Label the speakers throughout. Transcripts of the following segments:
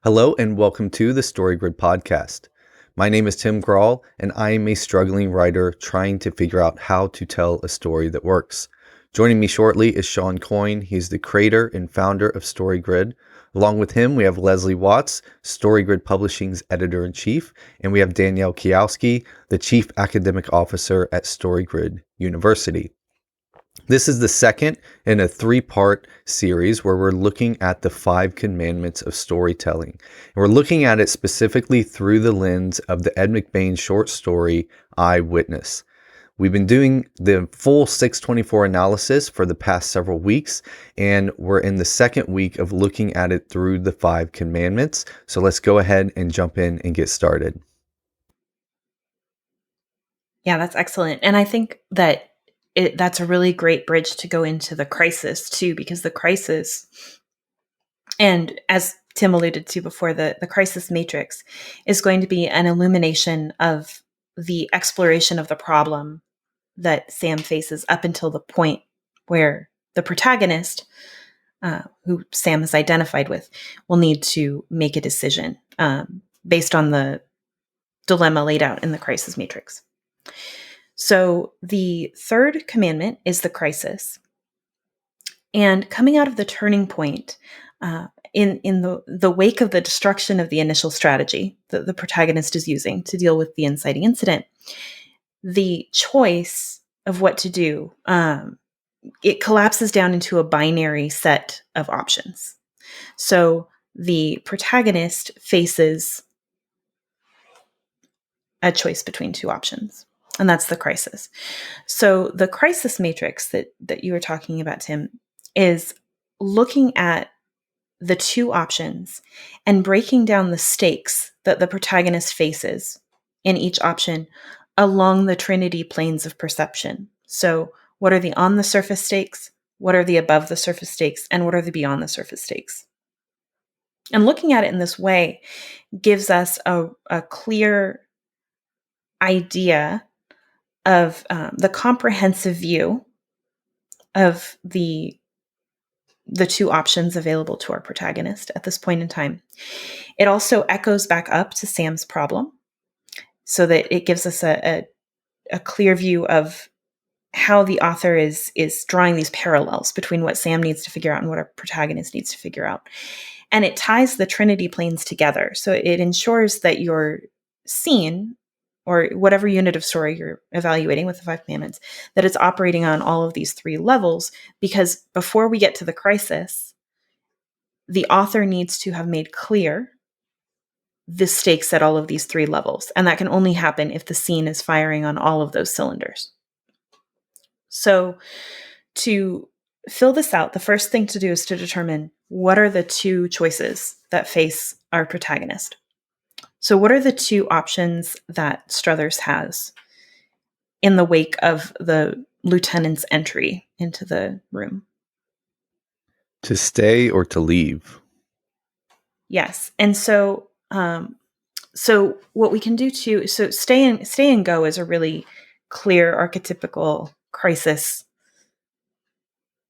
Speaker 1: Hello and welcome to the StoryGrid podcast. My name is Tim Grawl and I am a struggling writer trying to figure out how to tell a story that works. Joining me shortly is Sean Coyne. He's the creator and founder of StoryGrid. Along with him, we have Leslie Watts, StoryGrid Publishing's editor-in-chief, and we have Danielle Kiowski, the chief academic officer at StoryGrid University. This is the second in a three-part series where we're looking at the 5 commandments of storytelling. And we're looking at it specifically through the lens of the Ed McBain short story, Eyewitness. We've been doing the full 624 analysis for the past several weeks, and we're in the second week of looking at it through the 5 commandments. So let's go ahead and jump in and get started.
Speaker 2: Yeah, that's excellent. And I think that that's a really great bridge to go into the crisis too, because the crisis, and as Tim alluded to before, the crisis matrix is going to be an illumination of the exploration of the problem that Sam faces up until the point where the protagonist, who Sam is identified with, will need to make a decision based on the dilemma laid out in the crisis matrix. So the third commandment is the crisis. And coming out of the turning point, in the wake of the destruction of the initial strategy that the protagonist is using to deal with the inciting incident, the choice of what to do, it collapses down into a binary set of options. So the protagonist faces a choice between 2 options. And that's the crisis. So the crisis matrix that you were talking about, Tim, is looking at the 2 options and breaking down the stakes that the protagonist faces in each option along the Trinity planes of perception. So what are the on the surface stakes? What are the above the surface stakes? And what are the beyond the surface stakes? And looking at it in this way gives us a clear idea of the comprehensive view of the 2 options available to our protagonist at this point in time. It also echoes back up to Sam's problem so that it gives us a clear view of how the author is drawing these parallels between what Sam needs to figure out and what our protagonist needs to figure out. And it ties the Trinity planes together. So it ensures that your scene, or whatever unit of story you're evaluating with the 5 commandments, that it's operating on all of these 3 levels, because before we get to the crisis, the author needs to have made clear the stakes at all of these 3 levels. And that can only happen if the scene is firing on all of those cylinders. So to fill this out, the first thing to do is to determine what are the 2 choices that face our protagonist. So what are the 2 options that Struthers has in the wake of the lieutenant's entry into the room?
Speaker 1: To stay or to leave?
Speaker 2: Yes. And so what we can do too, so stay and go is a really clear archetypical crisis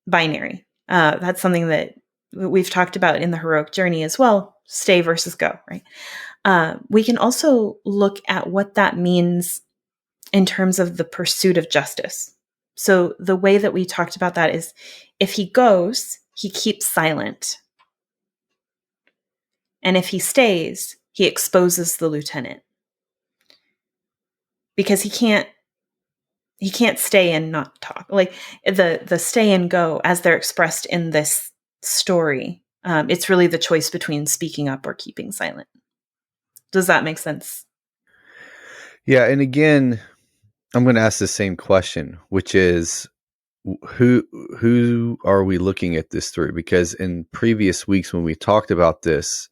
Speaker 2: binary. That's something that we've talked about in the heroic journey as well, stay versus go, right? We can also look at what that means in terms of the pursuit of justice. So the way that we talked about that is if he goes, he keeps silent. And if he stays, he exposes the lieutenant. Because he can't stay and not talk. Like the stay and go as they're expressed in this story, it's really the choice between speaking up or keeping silent. Does that make sense?
Speaker 1: Yeah, and again, I'm going to ask the same question, which is who are we looking at this through? Because in previous weeks when we talked about this,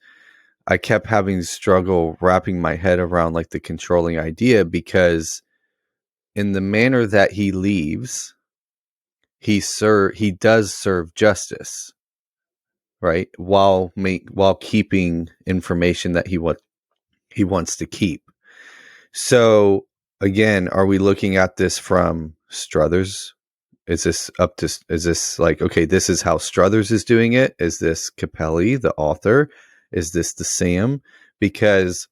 Speaker 1: I kept having struggle wrapping my head around like the controlling idea, because in the manner that he leaves, he does serve justice, right? While keeping information that he wants to keep. So again, are we looking at this from Struthers? Is this like, okay, this is how Struthers is doing it? Is this Capelli, the author, is this the Sam? Because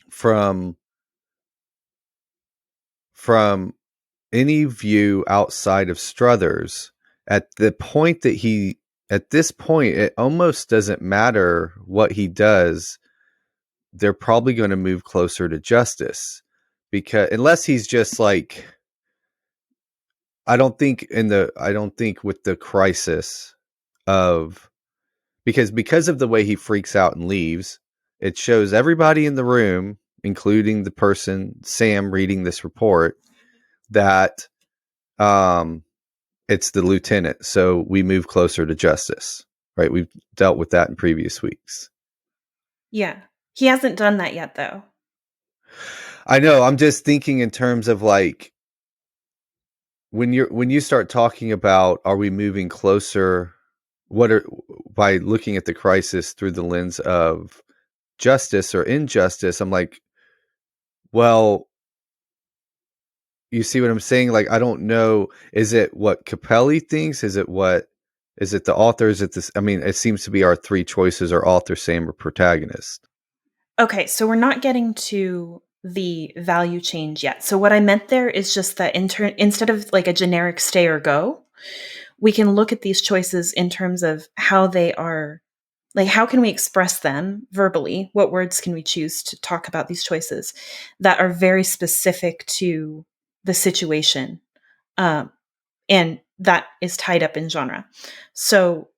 Speaker 1: from any view outside of Struthers, at this point, it almost doesn't matter what he does. They're probably going to move closer to justice, because unless he's just like, I don't think with the crisis of, because of the way he freaks out and leaves, it shows everybody in the room, including the person Sam reading this report, that it's the lieutenant. So we move closer to justice, right? We've dealt with that in previous weeks.
Speaker 2: Yeah. He hasn't done that yet, though.
Speaker 1: I know. I'm just thinking in terms of like, when you start talking about, are we moving closer? By looking at the crisis through the lens of justice or injustice, I'm like, well, you see what I'm saying? Like, I don't know. Is it what Capelli thinks? Is it the author? Is it this? I mean, it seems to be our three choices are author, Sam, or protagonist.
Speaker 2: Okay, so we're not getting to the value change yet. So what I meant there is just that instead of like a generic stay or go, we can look at these choices in terms of how they are, like how can we express them verbally? What words can we choose to talk about these choices that are very specific to the situation? And that is tied up in genre. So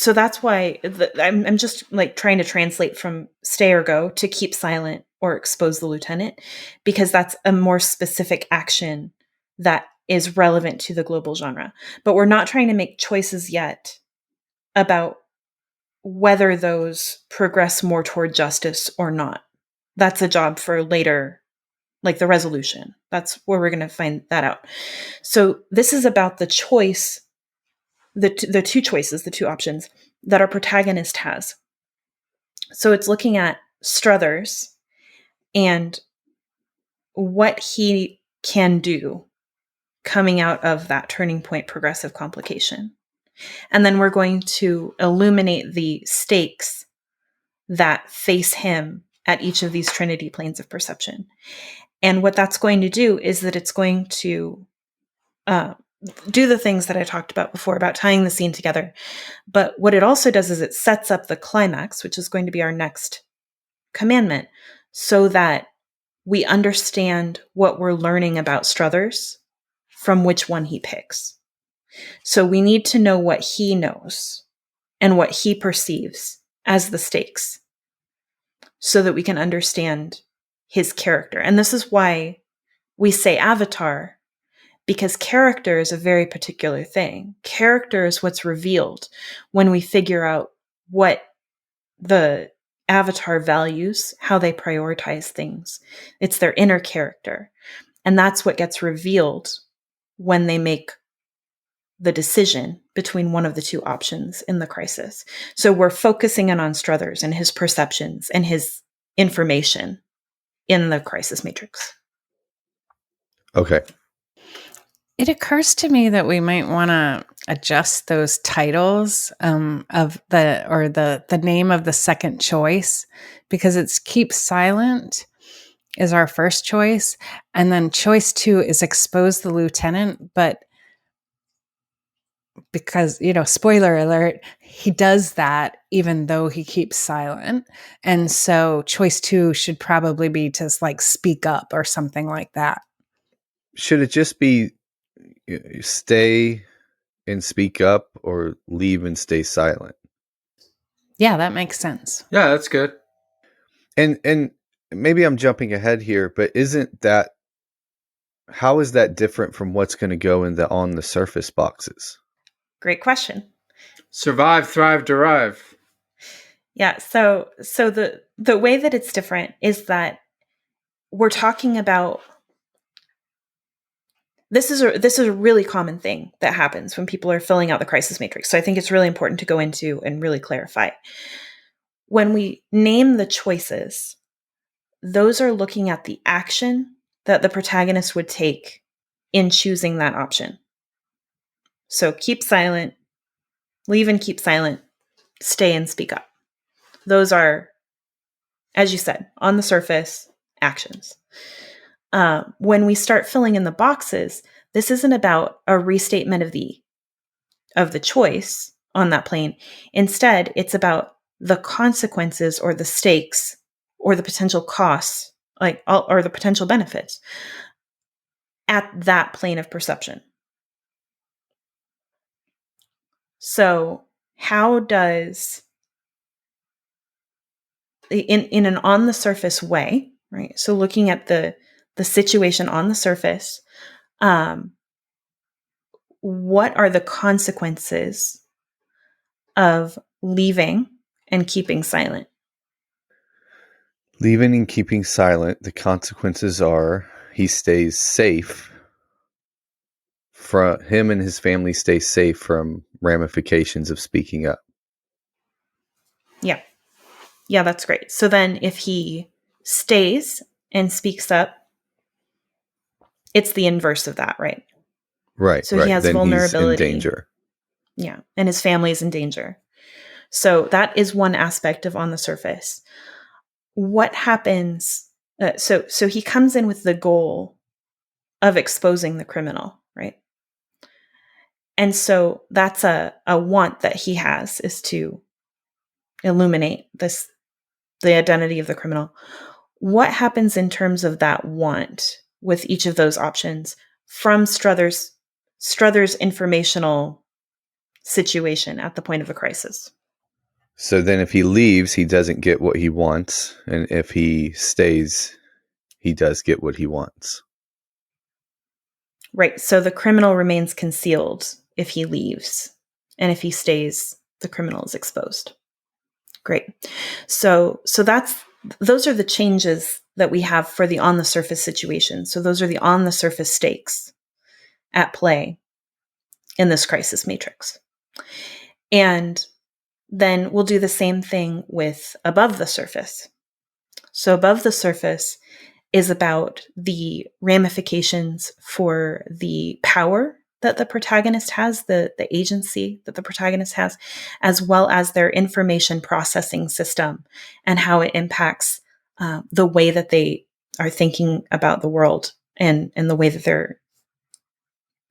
Speaker 2: that's why I'm just like trying to translate from stay or go to keep silent or expose the lieutenant, because that's a more specific action that is relevant to the global genre. But we're not trying to make choices yet about whether those progress more toward justice or not. That's a job for later, like the resolution. That's where we're going to find that out. So this is about the choice, the two choices, the two options that our protagonist has. So it's looking at Struthers and what he can do coming out of that turning point progressive complication. And then we're going to illuminate the stakes that face him at each of these Trinity planes of perception. And what that's going to do is that it's going to do the things that I talked about before about tying the scene together. But what it also does is it sets up the climax, which is going to be our next commandment, so that we understand what we're learning about Struthers from which one he picks. So we need to know what he knows and what he perceives as the stakes so that we can understand his character. And this is why we say avatar, because character is a very particular thing. Character is what's revealed when we figure out what the avatar values, how they prioritize things. It's their inner character. And that's what gets revealed when they make the decision between one of the two options in the crisis. So we're focusing in on Struthers and his perceptions and his information in the crisis matrix.
Speaker 1: Okay.
Speaker 3: It occurs to me that we might want to adjust those titles of the name of the second choice, because it's keep silent is our first choice, and then choice 2 is expose the lieutenant. But because, spoiler alert, he does that even though he keeps silent, and so choice 2 should probably be to like speak up or something like that.
Speaker 1: Should it just be stay and speak up, or leave and stay silent?
Speaker 3: Yeah, that makes sense.
Speaker 4: Yeah, that's good.
Speaker 1: And maybe I'm jumping ahead here, but how is that different from what's going to go in the on the surface boxes?
Speaker 2: Great question.
Speaker 4: Survive, thrive, derive.
Speaker 2: Yeah, so the way that it's different is that we're talking about this is a really common thing that happens when people are filling out the crisis matrix. So I think it's really important to go into and really clarify. When we name the choices, those are looking at the action that the protagonist would take in choosing that option. So keep silent, leave and keep silent, stay and speak up. Those are, as you said, on the surface actions. When we start filling in the boxes, this isn't about a restatement of the choice on that plane. Instead, it's about the consequences or the stakes or the potential costs, or the potential benefits at that plane of perception. So, how does, in an on the surface way, right? So, looking at the situation on the surface, what are the consequences of leaving and keeping silent?
Speaker 1: Leaving and keeping silent, the consequences are he stays safe. Him and his family stay safe from ramifications of speaking up.
Speaker 2: Yeah. Yeah, that's great. So then if he stays and speaks up, it's the inverse of that, right?
Speaker 1: Right,
Speaker 2: So he
Speaker 1: right.
Speaker 2: has
Speaker 1: Then he's in
Speaker 2: vulnerability.
Speaker 1: danger.
Speaker 2: Yeah. And his family is in danger. So that is one aspect of on the surface. What happens? So he comes in with the goal of exposing the criminal, right? And so that's a want that he has, is to illuminate the identity of the criminal. What happens in terms of that want with each of those options from Struther's informational situation at the point of the crisis?
Speaker 1: So then if he leaves, he doesn't get what he wants. And if he stays, he does get what he wants.
Speaker 2: Right. So the criminal remains concealed if he leaves. And if he stays, the criminal is exposed. Great. So those are the changes that we have for the on the surface situation. So those are the on the surface stakes at play in this crisis matrix. And then we'll do the same thing with above the surface. So above the surface is about the ramifications for the power that the protagonist has, the agency that the protagonist has, as well as their information processing system and how it impacts the way that they are thinking about the world and the way that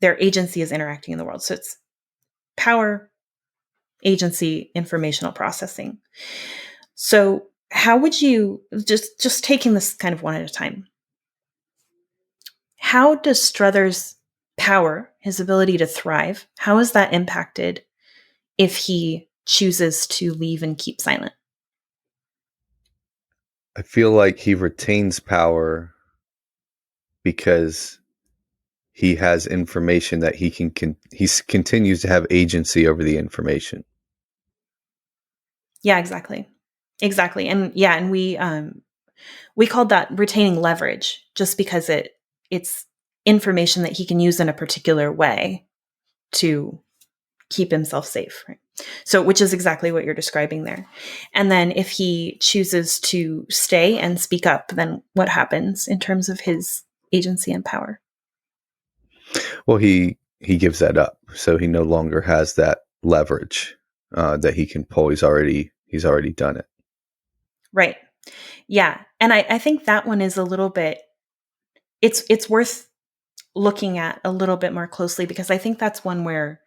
Speaker 2: their agency is interacting in the world. So it's power, agency, informational processing. So how would you, just taking this kind of one at a time, how does Struther's power, his ability to thrive, how is that impacted if he chooses to leave and keep silent?
Speaker 1: I feel like he retains power because he has information that he continues to have agency over the information.
Speaker 2: Yeah, exactly. Exactly. And yeah, and we called that retaining leverage, just because it's information that he can use in a particular way to keep himself safe, right? So, which is exactly what you're describing there. And then if he chooses to stay and speak up, then what happens in terms of his agency and power?
Speaker 1: Well, he gives that up, so he no longer has that leverage that he can pull. He's already done it.
Speaker 2: Right. Yeah. And I think that one is a little bit, it's worth looking at a little bit more closely, because I think that's one where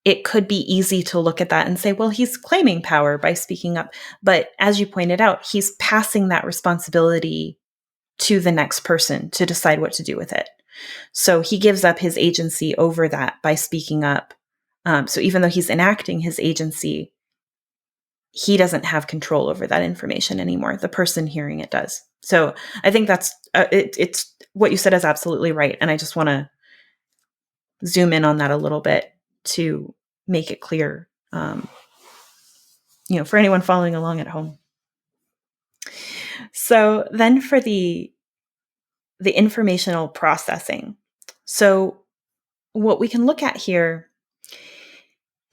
Speaker 2: it could be easy to look at that and say, well, he's claiming power by speaking up. But as you pointed out, he's passing that responsibility to the next person to decide what to do with it. So he gives up his agency over that by speaking up. So even though he's enacting his agency, he doesn't have control over that information anymore. The person hearing it does. So I think that's it's what you said is absolutely right. And I just want to zoom in on that a little bit to make it clear, for anyone following along at home. So then for the informational processing. So what we can look at here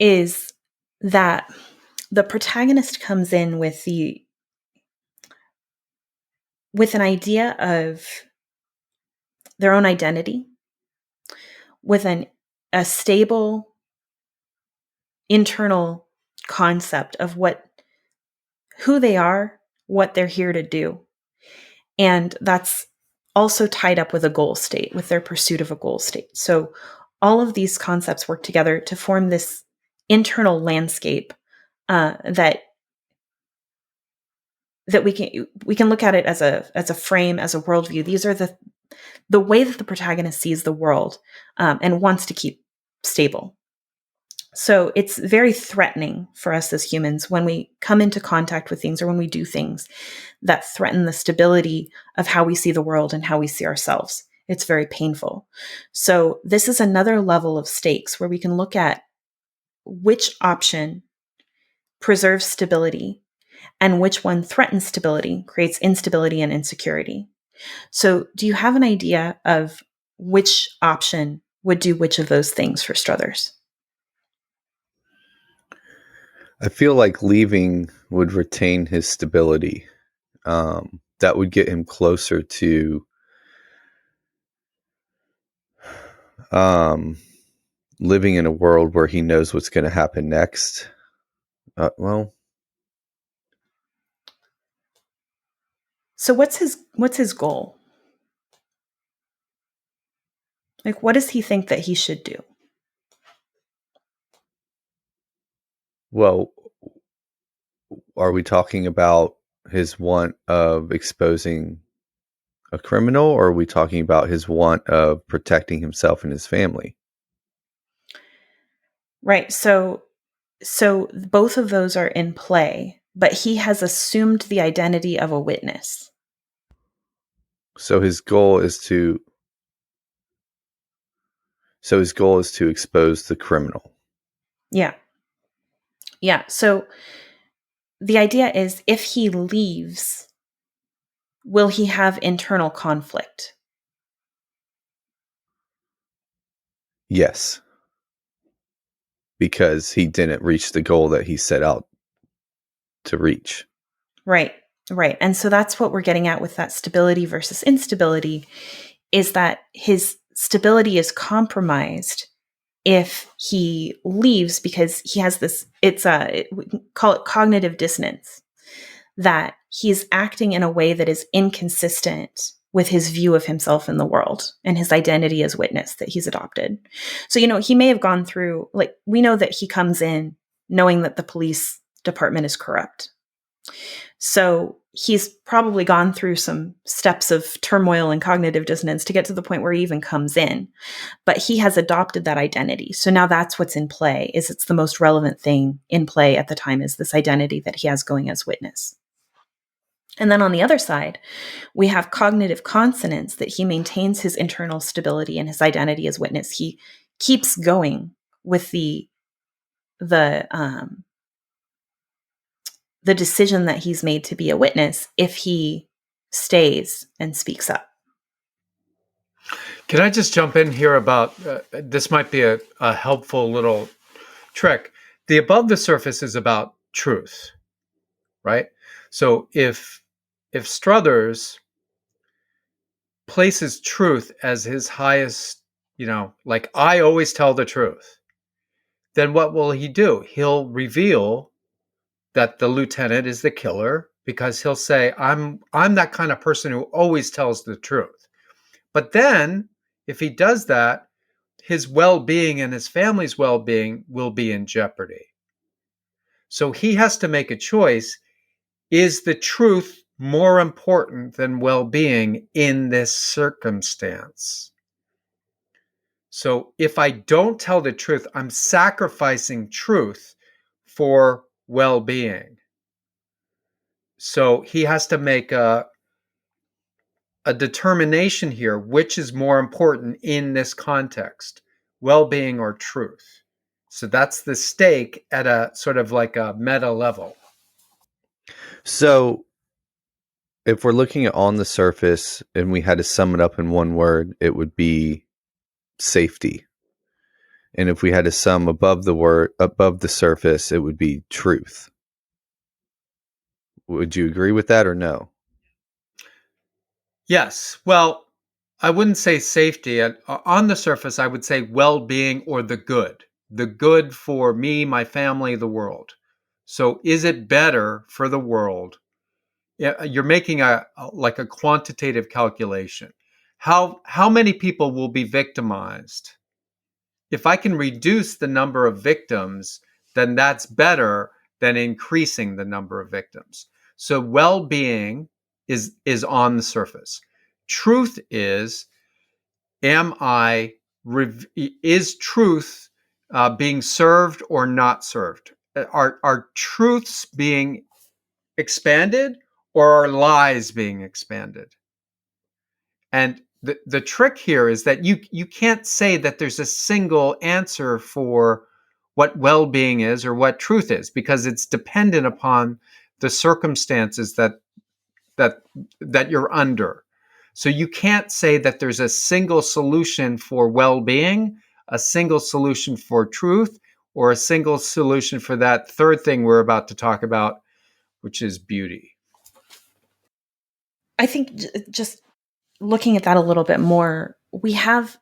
Speaker 2: is that the protagonist comes in with an idea of their own identity, with a stable internal concept of who they are, what they're here to do. And that's also tied up with a goal state, with their pursuit of a goal state. So all of these concepts work together to form this internal landscape that we can look at it as a frame, as a worldview. These are the way that the protagonist sees the world and wants to keep stable. So it's very threatening for us as humans when we come into contact with things or when we do things that threaten the stability of how we see the world and how we see ourselves. It's very painful. So this is another level of stakes where we can look at which option preserves stability and which one threatens stability, creates instability and insecurity. So do you have an idea of which option would do which of those things for Struthers?
Speaker 1: I feel like leaving would retain his stability. That would get him closer to living in a world where he knows what's going to happen next.
Speaker 2: So what's his goal? Like, what does he think that he should do?
Speaker 1: Well, are we talking about his want of exposing a criminal, or are we talking about his want of protecting himself and his family?
Speaker 2: Right. So both of those are in play, but he has assumed the identity of a witness.
Speaker 1: So his goal is to expose the criminal.
Speaker 2: Yeah. Yeah. So the idea is, if he leaves, will he have internal conflict?
Speaker 1: Yes. Because he didn't reach the goal that he set out to reach.
Speaker 2: Right. Right. And so that's what we're getting at with that stability versus instability, is that his stability is compromised if he leaves, because he has this, we can call it cognitive dissonance, that he's acting in a way that is inconsistent with his view of himself in the world and his identity as witness that he's adopted. So, he may have gone through, like, we know that he comes in knowing that the police department is corrupt. So he's probably gone through some steps of turmoil and cognitive dissonance to get to the point where he even comes in. But he has adopted that identity. So now that's what's in play, is it's the most relevant thing in play at the time, is this identity that he has going as witness. And then on the other side, we have cognitive consonance, that he maintains his internal stability and his identity as witness. He keeps going with the decision that he's made to be a witness if he stays and speaks up.
Speaker 4: Can I just jump in here about this? Might be a helpful little trick. The above the surface is about truth, right? So if Struthers places truth as his highest, like, I always tell the truth, then what will he do? He'll reveal that the lieutenant is the killer, because he'll say, I'm that kind of person who always tells the truth. But then if he does that, his well-being and his family's well-being will be in jeopardy. So he has to make a choice. Is the truth more important than well-being in this circumstance? So if I don't tell the truth, I'm sacrificing truth for well-being. So he has to make a determination here, which is more important in this context, well-being or truth. So that's the stake at a sort of like a meta level.
Speaker 1: So if we're looking at on the surface and we had to sum it up in one word, it would be safety. And if we had to sum above the surface, it would be truth. Would you agree with that or no?
Speaker 4: Yes. Well, I wouldn't say safety. On the surface, I would say well-being, or the good for me, my family, the world. So is it better for the world? You're making a quantitative calculation. How many people will be victimized? If I can reduce the number of victims, then that's better than increasing the number of victims. So well-being is on the surface. Truth is, is truth being served or not served? Are truths being expanded, or are lies being expanded? And the trick here is that you can't say that there's a single answer for what well-being is or what truth is, because it's dependent upon the circumstances that that you're under. So you can't say that there's a single solution for well-being, a single solution for truth, or a single solution for that third thing we're about to talk about, which is beauty.
Speaker 2: I think just looking at that a little bit more, we have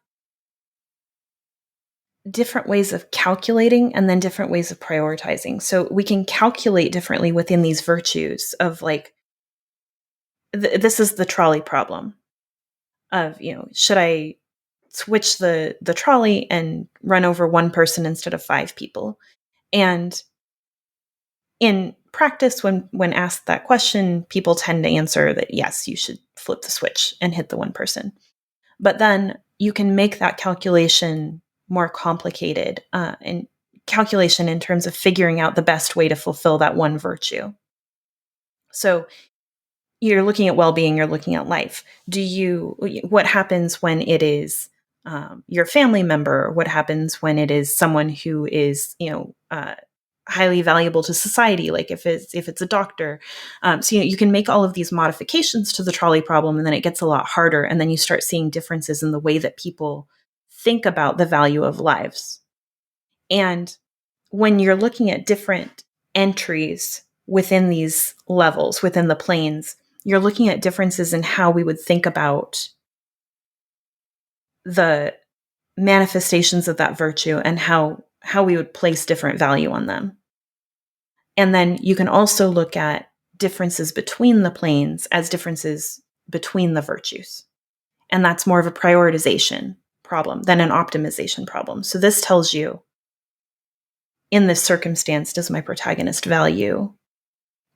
Speaker 2: different ways of calculating and then different ways of prioritizing. So we can calculate differently within these virtues of like, this is the trolley problem of, should I switch the trolley and run over one person instead of 5 people? And in practice, when asked that question, people tend to answer that yes, you should flip the switch and hit the one person. But then you can make that calculation more complicated, and calculation in terms of figuring out the best way to fulfill that one virtue. So you're looking at well-being, you're looking at life. What happens when it is your family member? What happens when it is someone who is, highly valuable to society? Like if it's a doctor. So you can make all of these modifications to the trolley problem, and then it gets a lot harder. And then you start seeing differences in the way that people think about the value of lives. And when you're looking at different entries within these levels, within the planes, you're looking at differences in how we would think about the manifestations of that virtue and how we would place different value on them. And then you can also look at differences between the planes as differences between the virtues. And that's more of a prioritization problem than an optimization problem. So this tells you, in this circumstance, does my protagonist value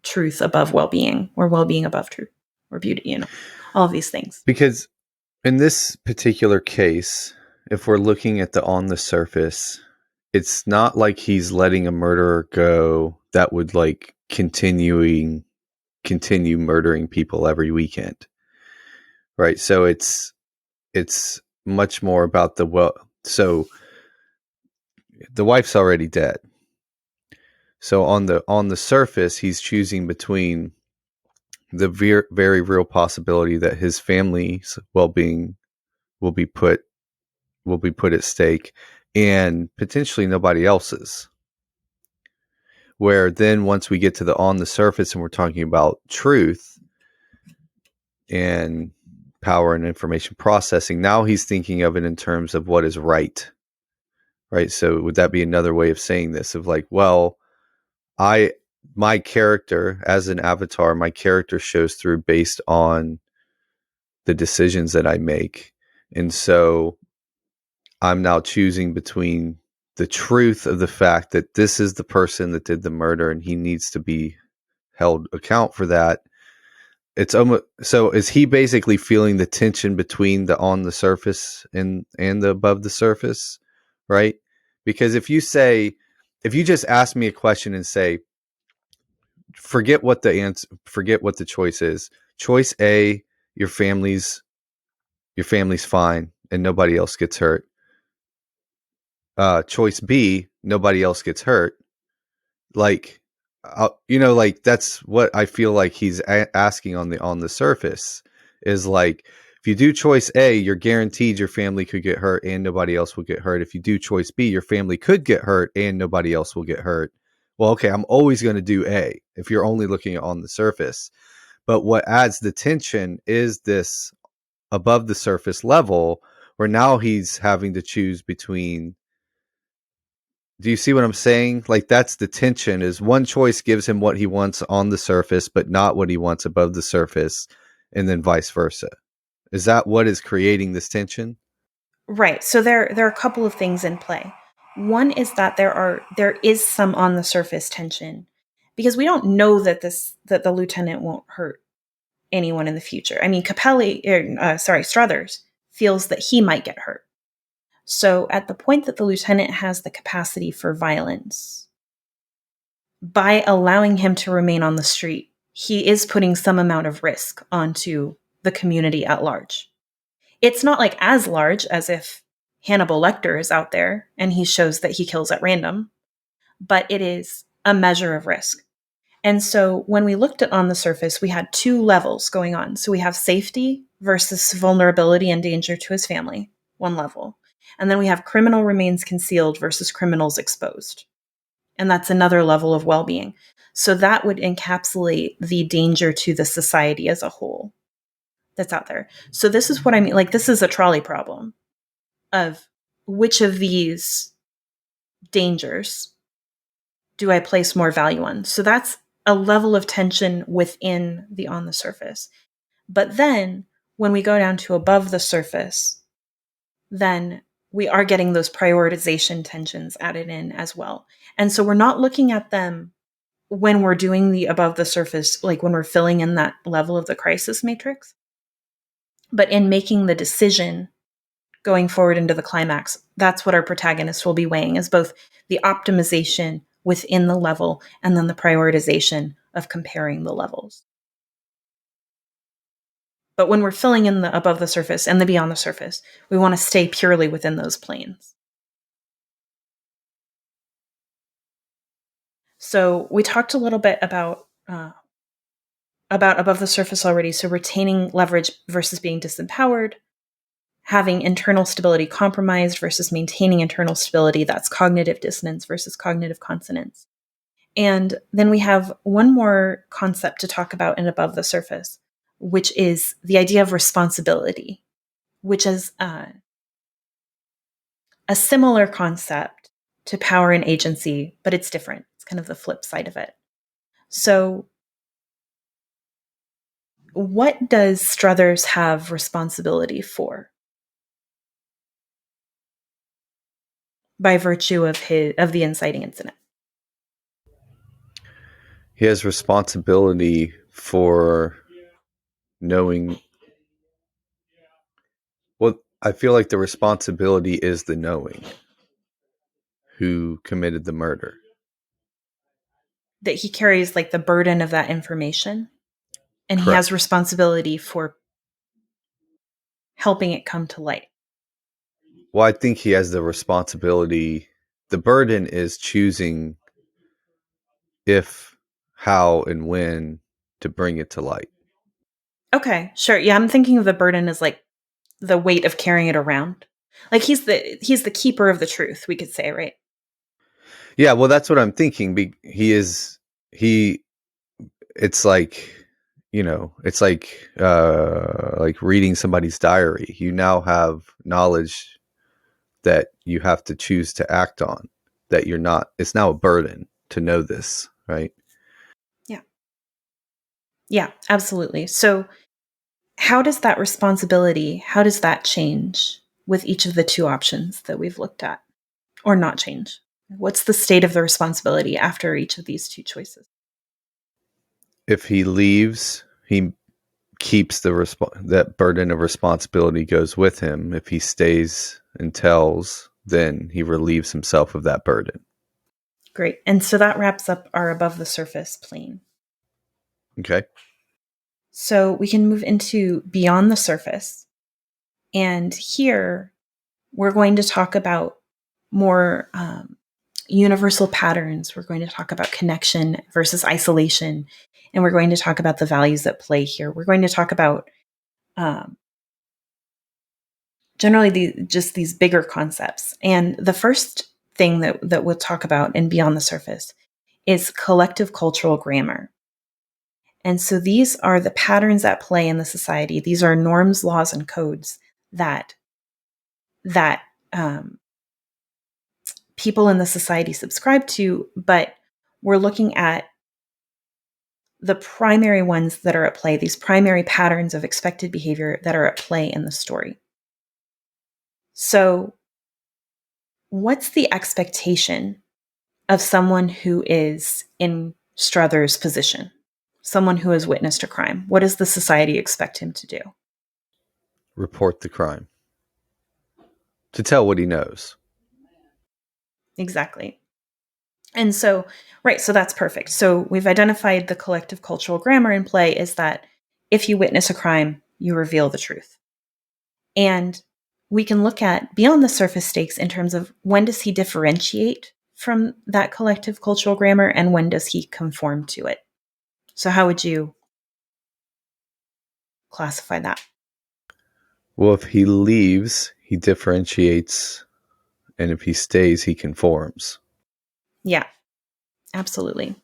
Speaker 2: truth above well-being, or well-being above truth, or beauty, all of these things.
Speaker 1: Because in this particular case, if we're looking at the on the surface, it's not like he's letting a murderer go that would like continue murdering people every weekend. Right? So it's much more about so the wife's already dead. So on the surface, he's choosing between the very real possibility that his family's well-being will be put at stake, and potentially nobody else's. Where then once we get to the on the surface and we're talking about truth and power and information processing, now he's thinking of it in terms of what is right. Right? So would that be another way of saying this, of like, well, my character as an avatar, my character shows through based on the decisions that I make. And so I'm now choosing between the truth of the fact that this is the person that did the murder and he needs to be held account for that. It's almost, so is he basically feeling the tension between the on the surface and the above the surface, right? Because if you just ask me a question and say, forget what the choice is. Choice A, your family's fine and nobody else gets hurt. Choice B, nobody else gets hurt. Like, like that's what I feel like he's asking on the surface is like, if you do choice A, you're guaranteed your family could get hurt and nobody else will get hurt. If you do choice B, your family could get hurt and nobody else will get hurt. Well, okay, I'm always going to do A if you're only looking on the surface. But what adds the tension is this above the surface level where now he's having to choose between Do you see what I'm saying? Like, that's the tension, is one choice gives him what he wants on the surface, but not what he wants above the surface, and then vice versa. Is that what is creating this tension?
Speaker 2: Right. So there are a couple of things in play. One is that there is some on the surface tension because we don't know that the lieutenant won't hurt anyone in the future. I mean, Struthers feels that he might get hurt. So at the point that the lieutenant has the capacity for violence, by allowing him to remain on the street, he is putting some amount of risk onto the community at large. It's not like as large as if Hannibal Lecter is out there and he shows that he kills at random, but it is a measure of risk. And so when we looked at on the surface, we had two levels going on. So we have safety versus vulnerability and danger to his family, one level. And then we have criminal remains concealed versus criminals exposed. And that's another level of well-being. So that would encapsulate the danger to the society as a whole that's out there. So this is what I mean. Like, this is a trolley problem of which of these dangers do I place more value on? So that's a level of tension within the on the surface. But then when we go down to above the surface, then we are getting those prioritization tensions added in as well. And so we're not looking at them when we're doing the above the surface, like when we're filling in that level of the crisis matrix, but in making the decision going forward into the climax, that's what our protagonist will be weighing, is both the optimization within the level and then the prioritization of comparing the levels. But when we're filling in the above the surface and the beyond the surface, we want to stay purely within those planes. So we talked a little bit about above the surface already. So retaining leverage versus being disempowered, having internal stability compromised versus maintaining internal stability. That's cognitive dissonance versus cognitive consonance. And then we have one more concept to talk about in above the surface, which is the idea of responsibility, which is a similar concept to power and agency, but it's different. It's kind of the flip side of it. So what does Struthers have responsibility for by virtue of the inciting incident?
Speaker 1: He has responsibility for knowing. Well, I feel like the responsibility is the knowing who committed the murder.
Speaker 2: That he carries like the burden of that information, and he
Speaker 1: Correct.
Speaker 2: has responsibility for helping it come to light.
Speaker 1: Well, I think he has the responsibility. The burden is choosing if, how, and when to bring it to light.
Speaker 2: Okay, sure. Yeah, I'm thinking of the burden as like the weight of carrying it around. Like he's the keeper of the truth, we could say, right?
Speaker 1: Yeah, well, that's what I'm thinking. It's like, it's like reading somebody's diary. You now have knowledge that you have to choose to act on, that you're not, it's now a burden to know this, right?
Speaker 2: Yeah. Yeah, absolutely. So how does that responsibility, how does that change with each of the two options that we've looked at, or not change? What's the state of the responsibility after each of these two choices?
Speaker 1: If he leaves, he keeps that burden of responsibility goes with him. If he stays and tells, then he relieves himself of that burden.
Speaker 2: Great. And so that wraps up our above the surface plane.
Speaker 1: Okay.
Speaker 2: So we can move into beyond the surface. And here we're going to talk about more universal patterns. We're going to talk about connection versus isolation. And we're going to talk about the values at play here. We're going to talk about generally just these bigger concepts. And the first thing that we'll talk about in Beyond the Surface is collective cultural grammar. And so these are the patterns at play in the society. These are norms, laws, and codes that people in the society subscribe to, but we're looking at the primary ones that are at play, these primary patterns of expected behavior that are at play in the story. So, what's the expectation of someone who is in Struthers' position, someone who has witnessed a crime? What does the society expect him to do?
Speaker 1: Report the crime. To tell what he knows.
Speaker 2: Exactly. And so, right, so that's perfect. So we've identified the collective cultural grammar in play is that if you witness a crime, you reveal the truth. And we can look at beyond the surface stakes in terms of when does he differentiate from that collective cultural grammar and when does he conform to it? So how would you classify that?
Speaker 1: Well, if he leaves, he differentiates, and if he stays, he conforms.
Speaker 2: Yeah, absolutely.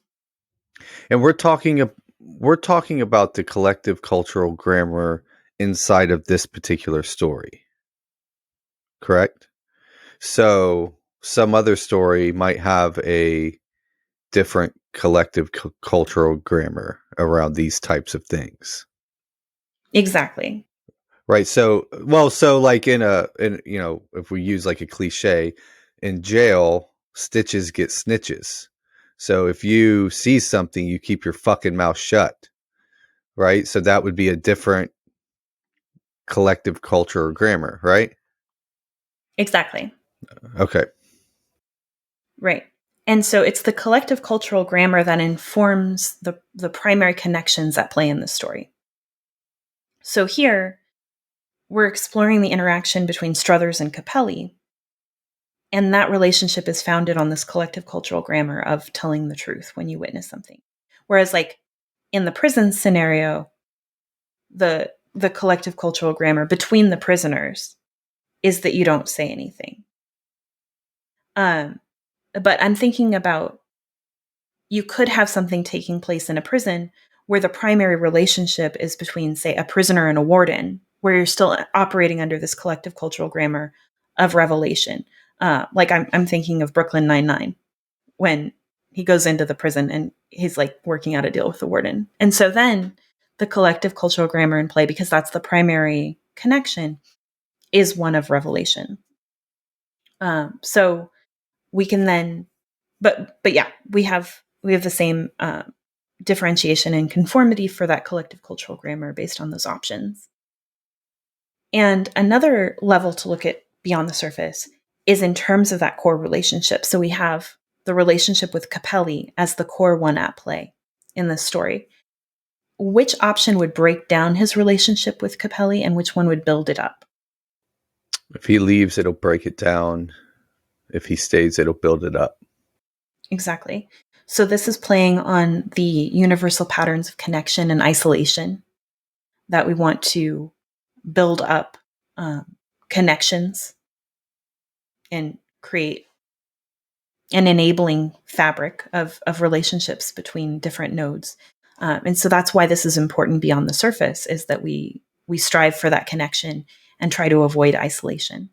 Speaker 1: And we're talking about the collective cultural grammar inside of this particular story. Correct? So some other story might have a different collective cultural grammar around these types of things.
Speaker 2: Exactly.
Speaker 1: Right. So, like in if we use like a cliche, in jail, stitches get snitches. So if you see something, you keep your fucking mouth shut. Right. So that would be a different collective culture or grammar, right?
Speaker 2: Exactly.
Speaker 1: Okay.
Speaker 2: Right. And so it's the collective cultural grammar that informs the primary connections at play in the story. So here, we're exploring the interaction between Struthers and Capelli, and that relationship is founded on this collective cultural grammar of telling the truth when you witness something. Whereas, like in the prison scenario, the collective cultural grammar between the prisoners is that you don't say anything. But I'm thinking about you could have something taking place in a prison where the primary relationship is between, say, a prisoner and a warden, where you're still operating under this collective cultural grammar of revelation. Like I'm thinking of Brooklyn Nine-Nine, when he goes into the prison and he's like working out a deal with the warden. And so then the collective cultural grammar in play, because that's the primary connection, is one of revelation. So we can then, but yeah, we have the same differentiation and conformity for that collective cultural grammar based on those options. And another level to look at beyond the surface is in terms of that core relationship. So we have the relationship with Capelli as the core one at play in this story. Which option would break down his relationship with Capelli and which one would build it up?
Speaker 1: If he leaves, it'll break it down. If he stays, it'll build it up.
Speaker 2: Exactly. So this is playing on the universal patterns of connection and isolation that we want to build up connections and create an enabling fabric of relationships between different nodes. And so that's why this is important beyond the surface, is that we strive for that connection and try to avoid isolation.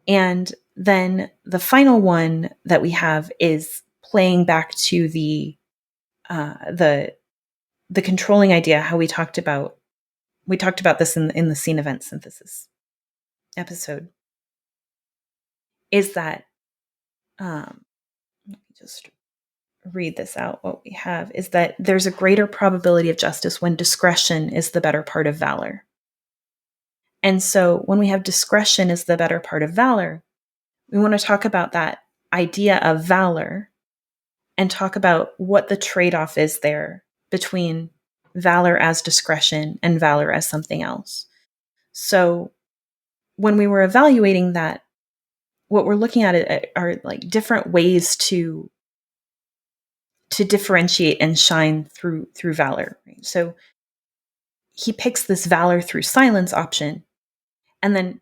Speaker 2: And then the final one that we have is playing back to the controlling idea, how we talked about this in the scene event synthesis episode, is that let me just read this out. What we have is that there's a greater probability of justice when discretion is the better part of valor. And so when we have discretion is the better part of valor, we want to talk about that idea of valor and talk about what the trade-off is there between valor as discretion and valor as something else. So when we were evaluating that, what we're looking at are like different ways to differentiate and shine through valor. Right? So he picks this valor through silence option, and then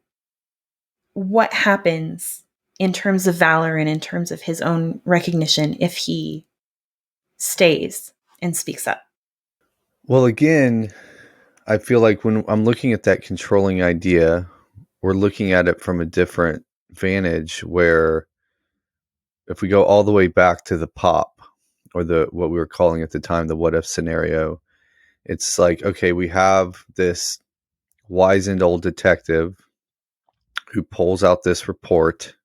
Speaker 2: what happens in terms of valor and in terms of his own recognition if he stays and speaks up?
Speaker 1: Well, again, I feel like when I'm looking at that controlling idea, we're looking at it from a different vantage where if we go all the way back to the pop, or the what we were calling at the time the what if scenario, it's like, okay, we have this wizened old detective who pulls out this report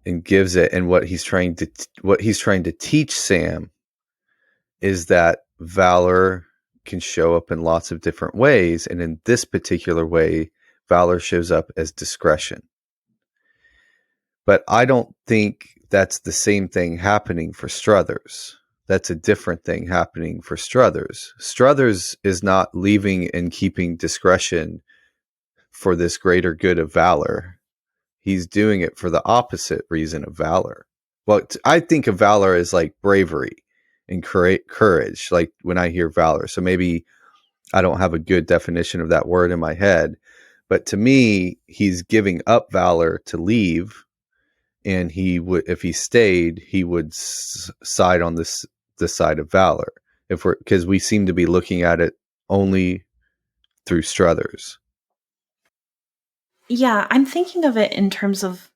Speaker 1: and gives it, and what he's trying to teach Sam is that valor can show up in lots of different ways, and in this particular way, valor shows up as discretion. But I don't think that's the same thing happening for Struthers. That's a different thing happening for Struthers. Struthers is not leaving and keeping discretion for this greater good of valor. He's doing it for the opposite reason of valor. Well, I think of valor as like bravery and courage, like when I hear valor. So maybe I don't have a good definition of that word in my head. But to me, he's giving up valor to leave. And he would, if he stayed, he would side on the side of valor. Because we seem to be looking at it only through Struthers.
Speaker 2: Yeah, I'm thinking of it in terms of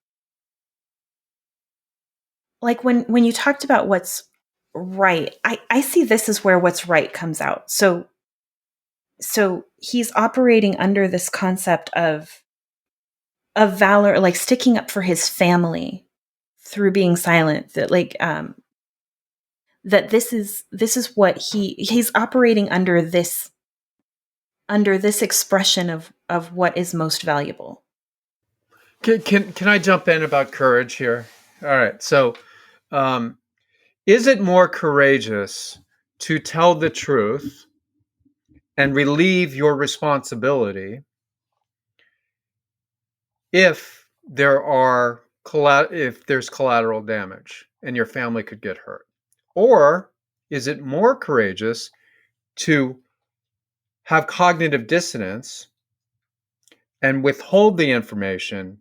Speaker 2: like when you talked about what's right, I see this as where what's right comes out. So he's operating under this concept of valor, like sticking up for his family through being silent. That like that this is what he's operating under this expression of what is most valuable.
Speaker 4: Can I jump in about courage here? All right. So, is it more courageous to tell the truth and relieve your responsibility if there's collateral damage and your family could get hurt? Or is it more courageous to have cognitive dissonance and withhold the information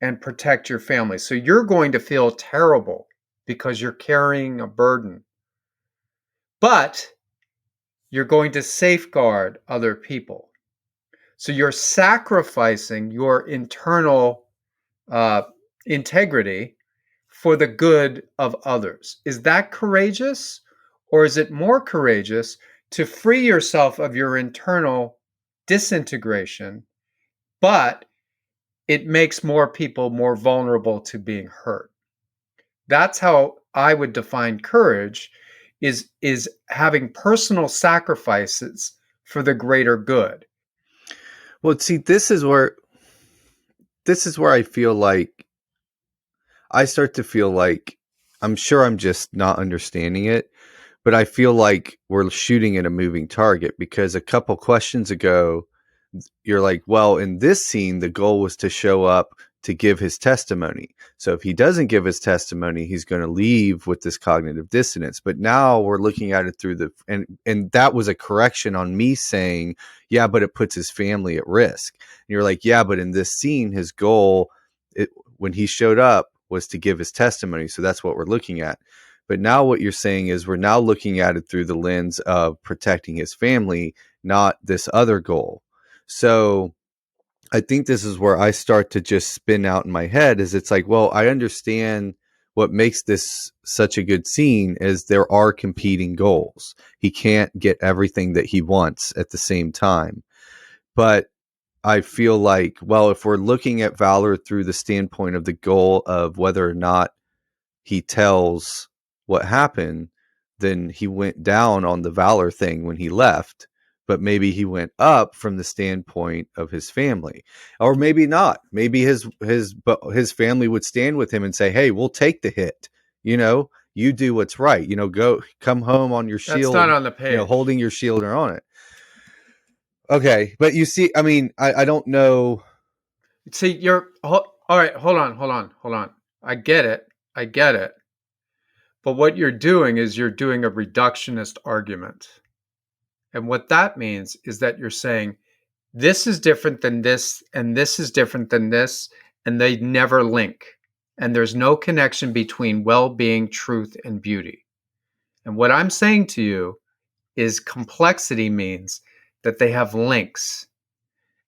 Speaker 4: and protect your family? So you're going to feel terrible because you're carrying a burden, but you're going to safeguard other people. So you're sacrificing your internal integrity for the good of others. Is that courageous? Or is it more courageous to free yourself of your internal disintegration, but it makes more people more vulnerable to being hurt? That's how I would define courage, is having personal sacrifices for the greater good.
Speaker 1: Well, see, this is where I feel like I start to feel like, I'm sure I'm just not understanding it, but I feel like we're shooting at a moving target, because a couple questions ago, you're like, well, in this scene, the goal was to show up to give his testimony. So if he doesn't give his testimony, he's going to leave with this cognitive dissonance. But now we're looking at it through and that was a correction on me saying, yeah, but it puts his family at risk. And you're like, yeah, but in this scene, his goal, when he showed up, was to give his testimony. So that's what we're looking at. But now what you're saying is we're now looking at it through the lens of protecting his family, not this other goal. So I think this is where I start to just spin out in my head, is it's like, well, I understand what makes this such a good scene is there are competing goals. He can't get everything that he wants at the same time. But I feel like, well, if we're looking at valor through the standpoint of the goal of whether or not he tells what happened, then he went down on the valor thing when he left, but maybe he went up from the standpoint of his family, or maybe not. Maybe his family would stand with him and say, "Hey, we'll take the hit. You do what's right. Come home on your shield.
Speaker 4: That's not on the page.
Speaker 1: Holding your shield or on it." Okay, but you see, I mean, I don't know.
Speaker 4: See, all right. Hold on. I get it. But what you're doing is you're doing a reductionist argument. And what that means is that you're saying this is different than this, and this is different than this, and they never link. And there's no connection between well-being, truth, and beauty. And what I'm saying to you is complexity means that they have links.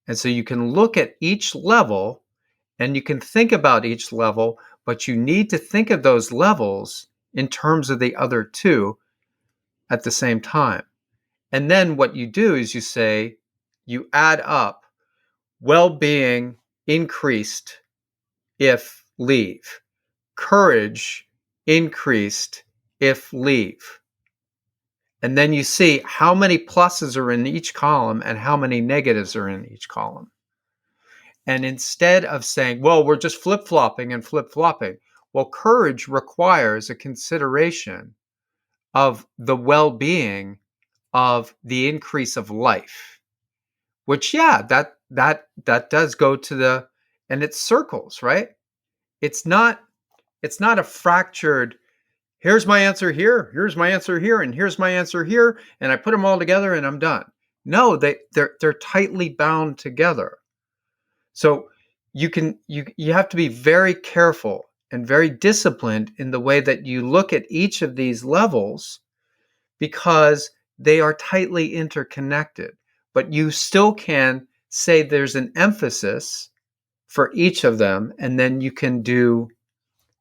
Speaker 4: And so you can look at each level and you can think about each level, but you need to think of those levels in terms of the other two at the same time. And then what you do is you say, you add up well-being increased if leave, courage increased if leave. And then you see how many pluses are in each column and how many negatives are in each column. And instead of saying, well, we're just flip-flopping and flip-flopping, well, courage requires a consideration of the well-being of the increase of life, which, yeah, that does go to the, and it's circles, right? It's not a fractured, here's my answer here, here's my answer here, and here's my answer here, and I put them all together and I'm done. No, they're tightly bound together. So you have to be very careful and very disciplined in the way that you look at each of these levels, because they are tightly interconnected. But you still can say there's an emphasis for each of them, and then you can do,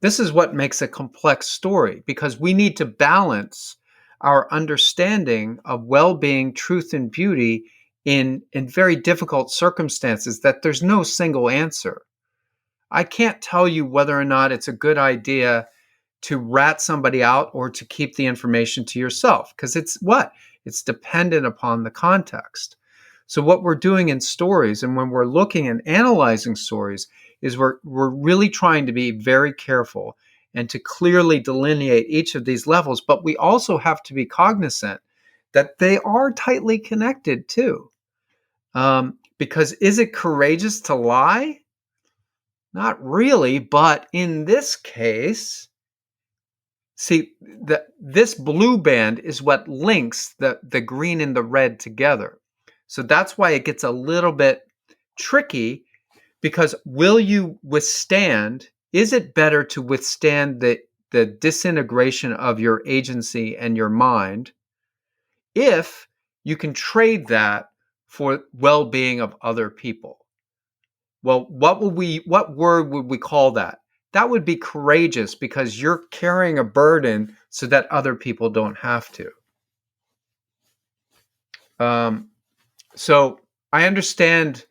Speaker 4: this is what makes a complex story, because we need to balance our understanding of well-being, truth, and beauty in very difficult circumstances, that there's no single answer. I can't tell you whether or not it's a good idea to rat somebody out or to keep the information to yourself, because it's dependent upon the context. So what we're doing in stories, and when we're looking and analyzing stories, is we're really trying to be very careful and to clearly delineate each of these levels. But we also have to be cognizant that they are tightly connected too. Because is it courageous to lie? Not really, but in this case, see, this blue band is what links the green and the red together. So that's why it gets a little bit tricky, because will you withstand, is it better to withstand the disintegration of your agency and your mind if you can trade that for well-being of other people? Well, what word would we call that? That would be courageous, because you're carrying a burden so that other people don't have to. So I understand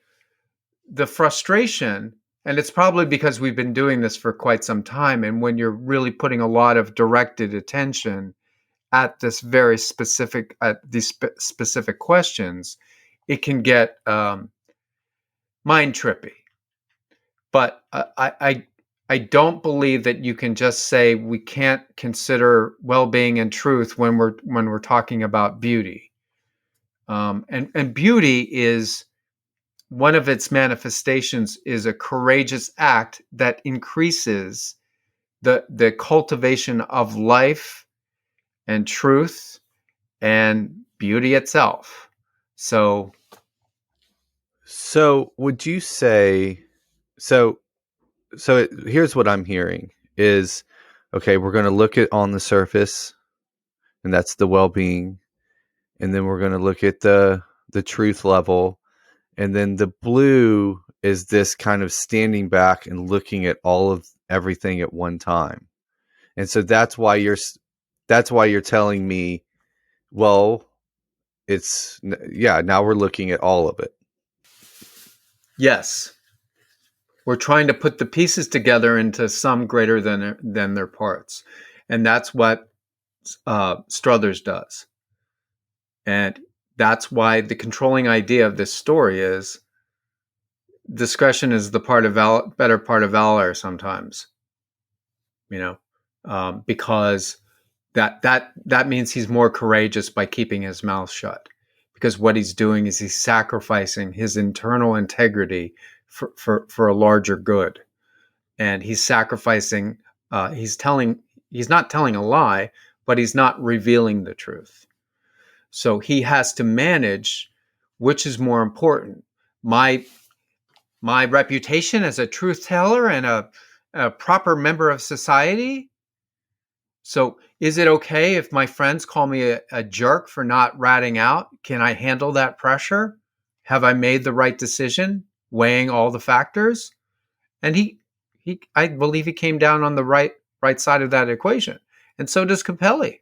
Speaker 4: the frustration, and it's probably because we've been doing this for quite some time. And when you're really putting a lot of directed attention at this very specific, at these specific questions, it can get mind trippy. But I don't believe that you can just say we can't consider well-being and truth when we're talking about beauty. And beauty is, one of its manifestations is a courageous act that increases the cultivation of life and truth and beauty itself. So
Speaker 1: would you say, so here's what I'm hearing is, okay, we're going to look at on the surface, and that's the well-being, and then we're going to look at the truth level, and then the blue is this kind of standing back and looking at all of everything at one time. And so that's why you're telling me, well, now we're looking at all of it.
Speaker 4: yes, we're trying to put the pieces together into some greater than their parts. And that's what Struthers does. And that's why the controlling idea of this story is discretion is the better part of valor sometimes, because that means he's more courageous by keeping his mouth shut, because what he's doing is he's sacrificing his internal integrity for a larger good. And he's sacrificing, he's not telling a lie, but he's not revealing the truth. So he has to manage which is more important, my reputation as a truth teller and a proper member of society. So is it okay if my friends call me a jerk for not ratting out? Can I handle that pressure? Have I made the right decision, weighing all the factors? And I believe he came down on the right side of that equation. And so does Capelli.